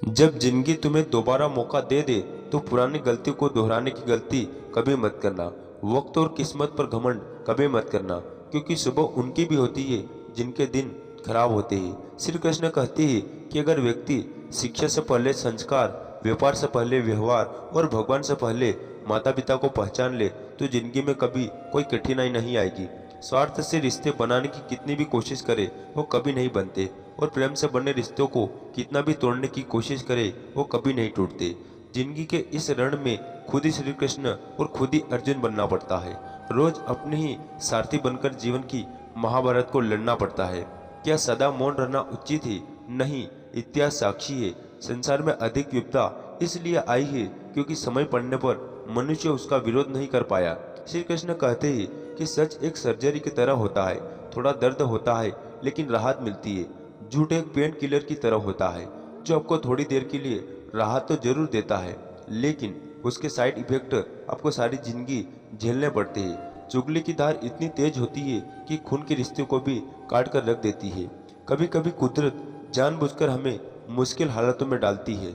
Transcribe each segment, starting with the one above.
जब जिंदगी तुम्हें दोबारा मौका दे दे तो पुरानी गलती को दोहराने की गलती कभी मत करना। वक्त और किस्मत पर घमंड कभी मत करना, क्योंकि सुबह उनकी भी होती है जिनके दिन खराब होते हैं। श्री कृष्ण कहते हैं कि अगर व्यक्ति शिक्षा से पहले संस्कार, व्यापार से पहले व्यवहार और भगवान से पहले माता पिता को पहचान ले तो जिंदगी में कभी कोई कठिनाई नहीं आएगी। स्वार्थ से रिश्ते बनाने की कितनी भी कोशिश करे वो कभी नहीं बनते, और प्रेम से बने रिश्तों को कितना भी तोड़ने की कोशिश करे वो कभी नहीं टूटते। जिंदगी के इस रण में खुद ही श्री कृष्ण और खुद ही अर्जुन बनना पड़ता है। रोज अपने ही सारथी बनकर जीवन की महाभारत को लड़ना पड़ता है। क्या सदा मौन रहना उचित है? नहीं, इतिहास साक्षी है। संसार में अधिक विपदा इसलिए आई है क्योंकि समय पड़ने पर मनुष्य उसका विरोध नहीं कर पाया। श्री कृष्ण कहते हैं कि सच एक सर्जरी की तरह होता है। थोड़ा दर्द होता है लेकिन राहत मिलती है। झूठ एक पेन किलर की तरह होता है जो आपको थोड़ी देर के लिए राहत तो जरूर देता है, लेकिन उसके साइड इफेक्ट आपको सारी जिंदगी झेलने पड़ते हैं। चुगली की धार इतनी तेज होती है कि खून के रिश्ते को भी काट कर रख देती है। कभी कभी कुदरत जानबूझकर हमें मुश्किल हालातों में डालती है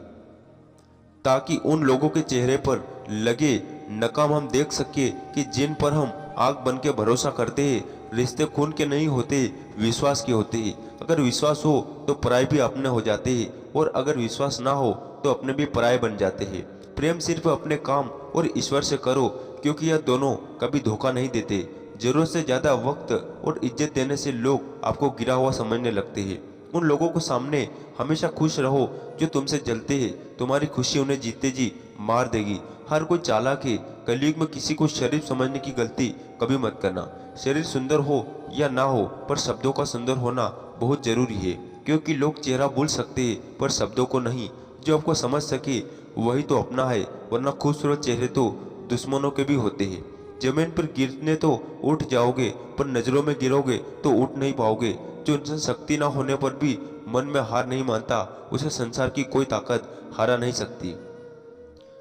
ताकि उन लोगों के चेहरे पर लगे नकाम हम देख सके कि जिन पर हम आग बन के भरोसा करते हैं। रिश्ते खून के नहीं होते, विश्वास के होते हैं। अगर विश्वास हो तो पराये भी अपने हो जाते हैं, और अगर विश्वास ना हो तो अपने भी पराये बन जाते हैं। प्रेम सिर्फ अपने काम और ईश्वर से करो, क्योंकि यह दोनों कभी धोखा नहीं देते। जरूरत से ज्यादा वक्त और इज्जत देने से लोग आपको गिरा हुआ समझने लगते हैं। उन लोगों को सामने हमेशा खुश रहो जो तुमसे जलते हैं। तुम्हारी खुशी उन्हें जीते जी मार देगी। हर कोई चालाक है। कलयुग में किसी को शरीफ समझने की गलती कभी मत करना। शरीर सुंदर हो या ना हो, पर शब्दों का सुंदर होना बहुत जरूरी है, क्योंकि लोग चेहरा भूल सकते हैं पर शब्दों को नहीं। जो आपको समझ सके वही तो अपना है, वरना खूबसूरत चेहरे तो दुश्मनों के भी होते हैं। जमीन पर गिरने तो उठ जाओगे, पर नजरों में गिरोगे तो उठ नहीं पाओगे। जो इंसान शक्ति ना होने पर भी मन में हार नहीं मानता, उसे संसार की कोई ताकत हरा नहीं सकती।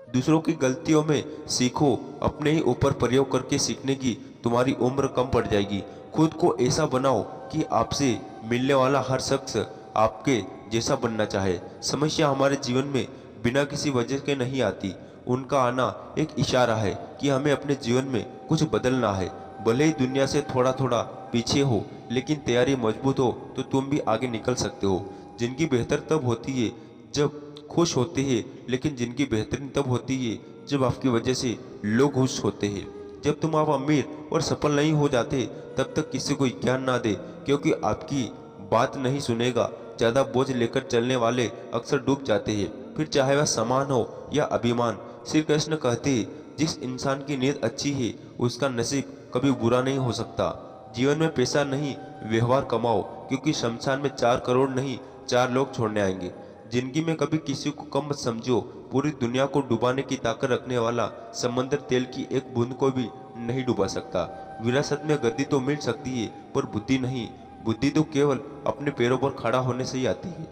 दूसरों की गलतियों में सीखो, अपने ही ऊपर प्रयोग करके सीखने की तुम्हारी उम्र कम पड़ जाएगी। खुद को ऐसा बनाओ कि आपसे मिलने वाला हर शख्स आपके जैसा बनना चाहे। समस्या हमारे जीवन में बिना किसी वजह के नहीं आती। उनका आना एक इशारा है कि हमें अपने जीवन में कुछ बदलना है। भले ही दुनिया से थोड़ा थोड़ा पीछे हो, लेकिन तैयारी मजबूत हो तो तुम भी आगे निकल सकते हो। जिंदगी बेहतर तब होती है जब खुश होते हैं, लेकिन जिंदगी बेहतरीन तब होती है जब आपकी वजह से लोग खुश होते हैं। जब तुम आप अमीर और सफल नहीं हो जाते तब तक किसी को ज्ञान ना दे, क्योंकि आपकी बात नहीं सुनेगा। ज्यादा बोझ लेकर चलने वाले अक्सर डूब जाते हैं, फिर चाहे वह सम्मान हो या अभिमान। श्री कृष्ण कहते हैं जिस इंसान की नीयत अच्छी है उसका नसीब कभी बुरा नहीं हो सकता। जीवन में पैसा नहीं, व्यवहार कमाओ, क्योंकि शमशान में 4 करोड़ नहीं 4 लोग छोड़ने आएंगे। जिंदगी में कभी किसी को कम मत समझो। पूरी दुनिया को डुबाने की ताकत रखने वाला समंदर तेल की एक बूंद को भी नहीं डुबा सकता। विरासत में गद्दी तो मिल सकती है पर बुद्धि नहीं। बुद्धि तो केवल अपने पैरों पर खड़ा होने से ही आती है।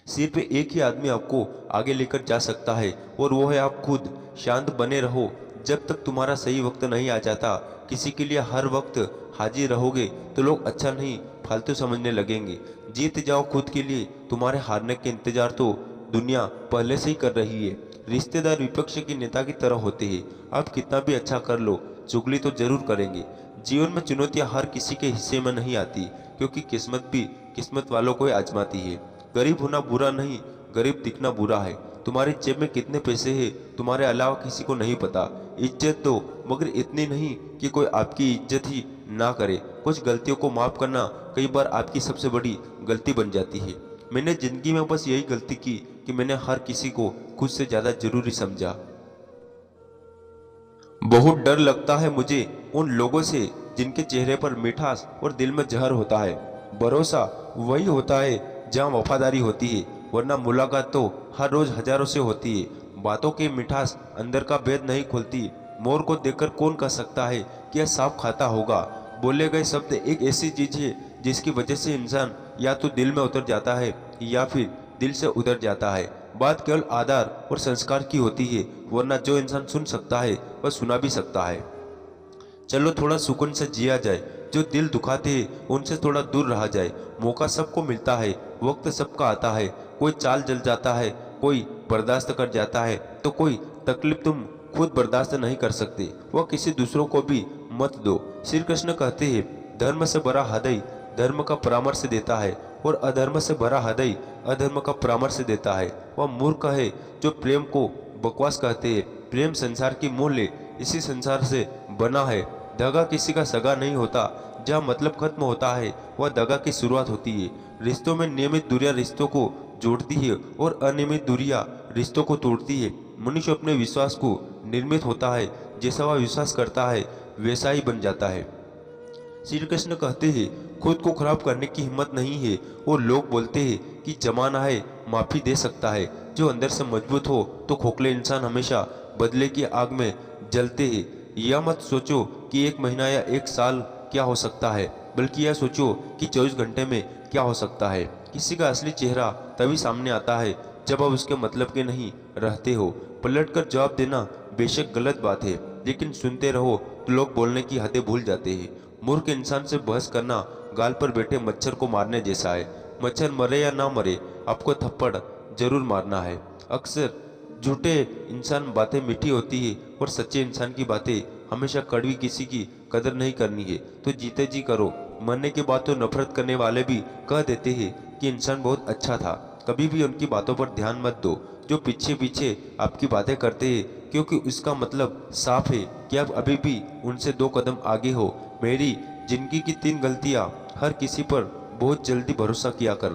सिर पे एक ही आदमी आपको आगे लेकर जा सकता है, और वो है आप खुद। शांत बने रहो जब तक तुम्हारा सही वक्त नहीं आ जाता। किसी के लिए हर वक्त हाजिर रहोगे तो लोग अच्छा नहीं फालतू समझने लगेंगे। जीत जाओ खुद के लिए, तुम्हारे हारने के इंतजार तो दुनिया पहले से ही कर रही है। रिश्तेदार विपक्ष के नेता की तरह होते हैं। आप कितना भी अच्छा कर लो, चुगली तो जरूर करेंगे। जीवन में चुनौतियां हर किसी के हिस्से में नहीं आती, क्योंकि किस्मत भी किस्मत वालों को ही आजमाती है। गरीब होना बुरा नहीं, गरीब दिखना बुरा है। तुम्हारी जेब में कितने पैसे हैं तुम्हारे अलावा किसी को नहीं पता। इज्जत दो, मगर इतनी नहीं कि कोई आपकी इज्जत ही ना करे। कुछ गलतियों को माफ करना कई बार आपकी सबसे बड़ी गलती बन जाती है। मैंने जिंदगी में बस यही गलती की कि मैंने हर किसी को खुद से ज्यादा जरूरी समझा। बहुत डर लगता है मुझे उन लोगों से जिनके चेहरे पर मिठास और दिल में जहर होता है। भरोसा वही होता है जहाँ वफादारी होती है, वरना मुलाकात तो हर रोज हजारों से होती है। बातों की मिठास अंदर का भेद नहीं खोलती। मोर को देखकर कौन कह सकता है कि यह सांप खाता होगा। बोले गए शब्द एक ऐसी चीज है जिसकी वजह से इंसान या तो दिल में उतर जाता है या फिर दिल से उतर जाता है। बात केवल आधार और संस्कार की होती है, वरना जो इंसान सुन सकता है वह सुना भी सकता है। चलो थोड़ा सुकून से जिया जाए। जो दिल दुखाते हैं उनसे थोड़ा दूर रहा जाए। मौका सबको मिलता है, वक्त सबका आता है, कोई चाल जल जाता है, कोई बर्दाश्त कर जाता है, तो कोई तकलीफ तुम खुद बर्दाश्त नहीं कर सकते वह किसी दूसरों को भी मत दो। श्री कृष्ण कहते हैं, धर्म से भरा हृदय धर्म का परामर्श देता है और अधर्म से भरा हृदय अधर्म का परामर्श देता है। वह मूर्ख है जो प्रेम को बकवास कहते हैं। प्रेम संसार की मूल्य इसी संसार से बना है। दगा किसी का सगा नहीं होता। जहाँ मतलब खत्म होता है वह दगा की शुरुआत होती है। रिश्तों में नियमित दूरियां रिश्तों को जोड़ती है और अनियमित दूरियां रिश्तों को तोड़ती है। मनुष्य अपने विश्वास को निर्मित होता है, जैसा वह विश्वास करता है वैसा ही बन जाता है। श्री कृष्ण कहते हैं, खुद को खराब करने की हिम्मत नहीं है और लोग बोलते हैं कि जमाना है माफी दे सकता है। जो अंदर से मजबूत हो तो खोखले इंसान हमेशा बदले की आग में जलते हैं। यह मत सोचो कि 1 महीना या 1 साल क्या हो सकता है, बल्कि यह सोचो कि 24 घंटे में क्या हो सकता है। किसी का असली चेहरा तभी सामने आता है जब आप उसके मतलब के नहीं रहते हो। पलटकर जवाब देना बेशक गलत बात है, लेकिन सुनते रहो तो लोग बोलने की हदें भूल जाते हैं। मूर्ख इंसान से बहस करना गाल पर बैठे मच्छर को मारने जैसा है। मच्छर मरे या ना मरे, आपको थप्पड़ जरूर मारना है। अक्सर झूठे इंसान बातें मीठी होती है और सच्चे इंसान की बातें हमेशा कड़वी। किसी की कदर नहीं करनी है तो जीते जी करो। मरने के बाद तो नफरत करने वाले भी कह देते हैं कि इंसान बहुत अच्छा था। कभी भी उनकी बातों पर ध्यान मत दो जो पीछे पीछे आपकी बातें करते हैं, क्योंकि उसका मतलब साफ है कि आप अभी भी उनसे 2 कदम आगे हो। मेरी जिंदगी की 3 गलतियां। हर किसी पर बहुत जल्दी भरोसा किया कर,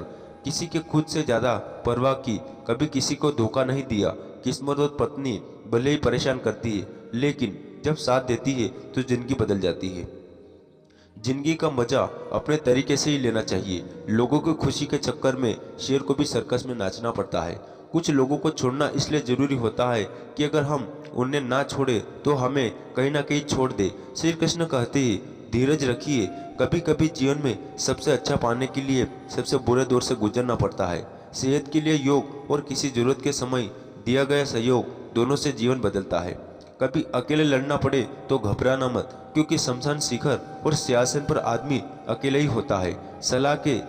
किसी के खुद से ज्यादा परवाह की, कभी किसी को धोखा नहीं दिया। किस्मत और पत्नी भले ही परेशान करती है, लेकिन जब साथ देती है तो जिंदगी बदल जाती है। जिंदगी का मजा अपने तरीके से ही लेना चाहिए। लोगों की खुशी के चक्कर में शेर को भी सर्कस में नाचना पड़ता है। कुछ लोगों को छोड़ना इसलिए जरूरी होता है कि अगर हम उन्हें ना छोड़े तो हमें कहीं ना कहीं छोड़ दे। श्री कृष्ण कहते हैं, धीरज रखिए। कभी कभी जीवन में सबसे अच्छा पाने के लिए सबसे बुरे दौर से गुजरना पड़ता है। सेहत के लिए योग और किसी जरूरत के समय दिया गया सहयोग, दोनों से जीवन बदलता है। कभी अकेले लड़ना पड़े तो घबराना मत, क्योंकि शमशान शिखर और सिंहासन पर आदमी अकेले ही होता है। सलाह के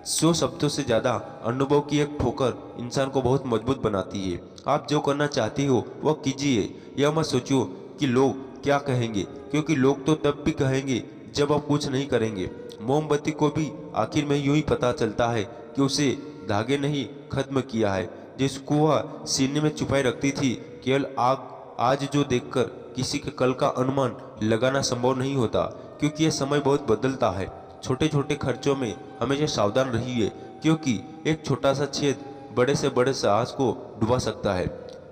100 शब्दों से ज्यादा अनुभव की एक ठोकर इंसान को बहुत मजबूत बनाती है। आप जो करना चाहते हो वह कीजिए। यह मत सोचो कि लोग क्या कहेंगे, क्योंकि लोग तो तब भी कहेंगे जब आप कुछ नहीं करेंगे। मोमबत्ती को भी आखिर में यूं ही पता चलता है कि उसे धागे नहीं खत्म किया है जिसको वह सीने में छुपाए रखती थी। केवल आग आज जो देखकर किसी के कल का अनुमान लगाना संभव नहीं होता, क्योंकि यह समय बहुत बदलता है। छोटे छोटे खर्चों में हमेशा सावधान रहिए, क्योंकि एक छोटा सा छेद बड़े से बड़े साहस को डुबा सकता है।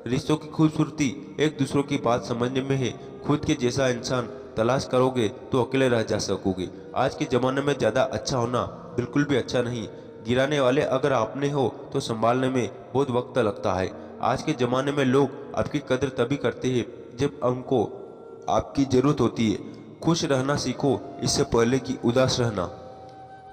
रिश्तों की खूबसूरती एक दूसरों की बात समझने में है। खुद के जैसा इंसान तलाश करोगे तो अकेले रह जा सकोगे। आज के जमाने में ज्यादा अच्छा होना बिल्कुल भी अच्छा नहीं। गिराने वाले अगर आपने हो तो संभालने में बहुत वक्त लगता है। आज के ज़माने में लोग आपकी कदर तभी करते हैं जब उनको आपकी ज़रूरत होती है। खुश रहना सीखो, इससे पहले कि उदास रहना।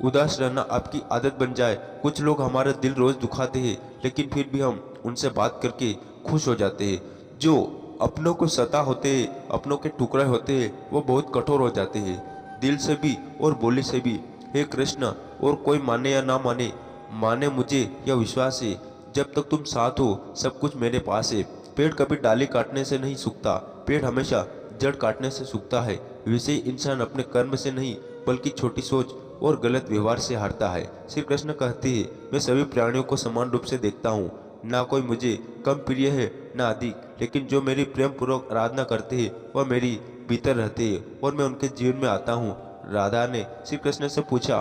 उदास रहना आपकी आदत बन जाए। कुछ लोग हमारा दिल रोज़ दुखाते हैं, लेकिन फिर भी हम उनसे बात करके खुश हो जाते हैं। जो अपनों को सता होते हैं, अपनों के टुकड़े होते हैं, वो बहुत कठोर हो जाते हैं, दिल से भी और बोली से भी। हे कृष्ण, और कोई माने या ना माने, माने मुझे यह विश्वास है, जब तक तुम साथ हो सब कुछ मेरे पास है। पेड़ कभी डाली काटने से नहीं सूखता, पेड़ हमेशा जड़ काटने से सूखता है। वैसे ही इंसान अपने कर्म से नहीं बल्कि छोटी सोच और गलत व्यवहार से हारता है। श्री कृष्ण कहते हैं, मैं सभी प्राणियों को समान रूप से देखता हूँ। ना कोई मुझे कम प्रिय है ना अधिक, लेकिन जो मेरी प्रेम पूर्वक आराधना करते हैं वह मेरी भीतर रहते हैं और मैं उनके जीवन में आता हूँ। राधा ने श्री कृष्ण से पूछा,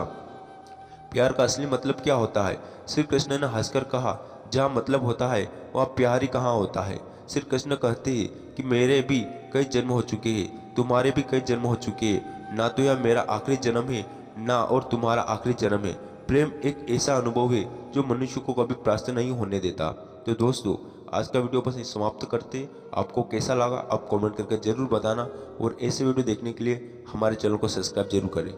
प्यार का असली मतलब क्या होता है? श्री कृष्ण ने हंसकर कहा, जहाँ मतलब होता है वहाँ प्यार ही कहाँ होता है। श्री कृष्ण कहते हैं कि मेरे भी कई जन्म हो चुके हैं, तुम्हारे भी कई जन्म हो चुके हैं। ना तो यह मेरा आखिरी जन्म है, ना और तुम्हारा आखिरी जन्म है। प्रेम एक ऐसा अनुभव है जो मनुष्य को कभी परास्त नहीं होने देता। तो दोस्तों, आज का वीडियो बस समाप्त करते। आपको कैसा लगा आप कमेंट करके जरूर बताना, और ऐसे वीडियो देखने के लिए हमारे चैनल को सब्सक्राइब जरूर करें।